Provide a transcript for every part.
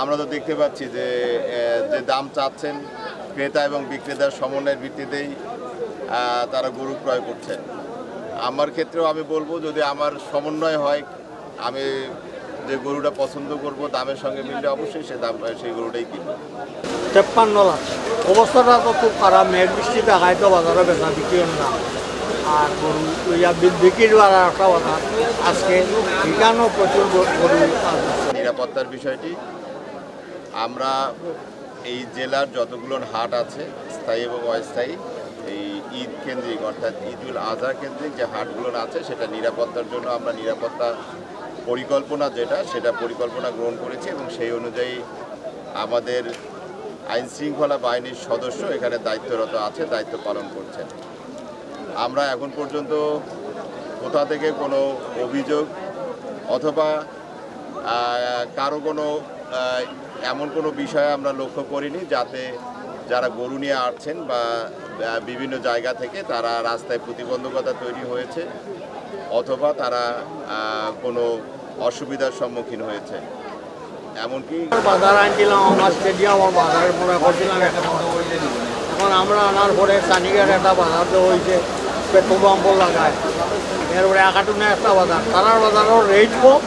আমরা তো দেখতে পাচ্ছি যে যে দাম চাচ্ছেন ক্রেতা এবং বিক্রেতার সমন্বয়ের ভিত্তিতেই তারা গরু ক্রয় করছেন। আমার ক্ষেত্রেও আমি বলবো, যদি আমার সমন্বয় হয়, আমি যে গরুটা পছন্দ করব দামের সঙ্গে মিললে অবশ্যই সেই গরুটাই কিনব। 53 লাখ অবস্থাটা তো খুব খারাপ। মেঘ বৃষ্টি দেখায় তো বাজারে বেচা বিক্রি না। আর গরু বিক্রির একটা বাজার আজকে এখানেও প্রচুর গরু। নিরাপত্তার বিষয়টি আমরা এই জেলার যতগুলো হাট আছে স্থায়ী এবং অস্থায়ী, এই ঈদ কেন্দ্রিক অর্থাৎ ঈদুল আজহা কেন্দ্রিক যে হাটগুলো আছে সেটা নিরাপত্তার জন্য আমরা নিরাপত্তা পরিকল্পনা সেটা পরিকল্পনা গ্রহণ করেছি এবং সেই অনুযায়ী আমাদের আইনশৃঙ্খলা বাহিনীর সদস্য এখানে দায়িত্বরত আছে, দায়িত্ব পালন করছেন। আমরা এখন পর্যন্ত কোথা থেকে কোনো অভিযোগ অথবা কারো কোনো এমন কোনো বিষয়ে আমরা লক্ষ্য করিনি যাতে যারা গরু নিয়ে আসছেন বা বিভিন্ন জায়গা থেকে তারা রাস্তায় প্রতিবন্ধকতা তৈরি হয়েছে অথবা তারা কোনো অসুবিধার সম্মুখীন হয়েছে। এমনকি বাজার আনছিলাম, আমার স্টেডিয়াম আমার বাজারের মনে করছিলাম এখন আমরা আনার পরে চানিঘাট একটা বাজার দেওয়া হয়েছে, পেট্রোল পাম্পও লাগায়, এরপরে একাটুনে একটা বাজার, তারার বাজারও রেট কম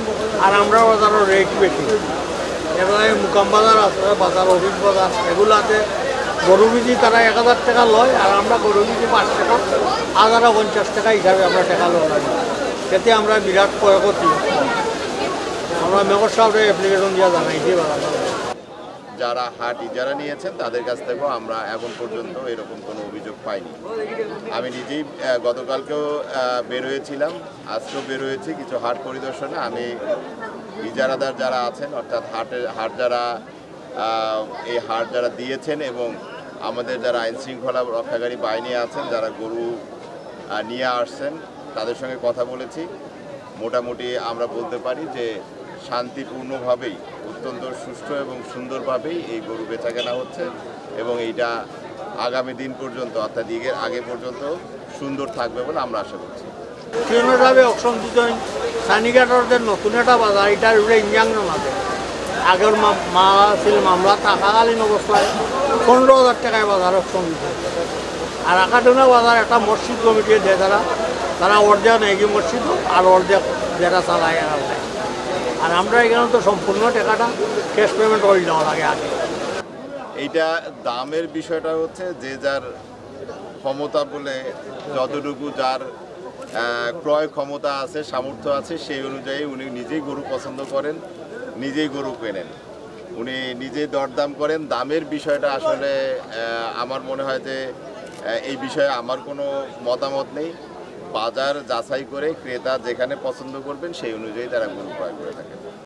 আর আমরার বাজারও রেট বেশি। এবারে মুকাম বাজার আছে, বাজার অফিস বাজার, এগুলাতে গরু বিজি তারা 1000 টাকা লয় আর আমরা গরু বিজি 5 টাকা 1050 টাকা হিসাবে আমরা টাকা লওয়া লাগে। এতে আমরা বিরাট ক্রয় করছি। আমরা মেয়র সাহেবের অ্যাপ্লিকেশন দিয়ে জানাইছি যারা হাট ইজারা নিয়েছেন তাদের কাছ থেকেও আমরা এখন পর্যন্ত এরকম কোনো অভিযোগ পাইনি। আমি নিজেই গতকালকেও বের হয়েছিলাম, আজকেও বের হয়েছি কিছু হাট পরিদর্শনে। আমি ইজারাদার যারা আছেন অর্থাৎ হাট যারা দিয়েছেন এবং আমাদের যারা আইনশৃঙ্খলা রক্ষাকারী বাহিনী আছেন যারা গরু নিয়ে আসছেন তাদের সঙ্গে কথা বলেছি। মোটামুটি আমরা বলতে পারি যে শান্তিপূর্ণভাবেই, অত্যন্ত সুষ্ঠু এবং সুন্দরভাবেই এই গরু বেচাকেনা হচ্ছে এবং এইটা আগামী দিন পর্যন্ত অর্থাৎ ঈদের আগে পর্যন্ত সুন্দর থাকবে বলে আমরা আশা করছি। ভাবে অপশন দিতেন সানিঘাটের নতুন একটা বাজার, এটার উপরে ইঞ্জাং নামে আগের মামলা থাকাকালীন অবস্থায় 15,000 টাকায় বাজার অপশন দিতে। আর আকাটুনা বাজার একটা মসজিদ কমিটি দেয়, তারা অর্ধেক নেই মসজিদ আর অর্ধেক যেটা চালায় এরা দেয়। আর আমরা এখানে তো সম্পূর্ণ টাকাটা ক্যাশ পেমেন্ট করে দেওয়া লাগে আগে। এইটা দামের বিষয়টা হচ্ছে যে যার ক্ষমতা বলে যতটুকু যার ক্রয় ক্ষমতা আছে, সামর্থ্য আছে, সেই অনুযায়ী উনি নিজেই গরু পছন্দ করেন, নিজেই গরু কেনেন, উনি নিজেই দরদাম করেন। দামের বিষয়টা আসলে আমার মনে হয় যে এই বিষয়ে আমার কোনো মতামত নেই। বাজার যাচাই করে ক্রেতা যেখানে পছন্দ করবেন সেই অনুযায়ী তারা গরু ক্রয় করে থাকেন।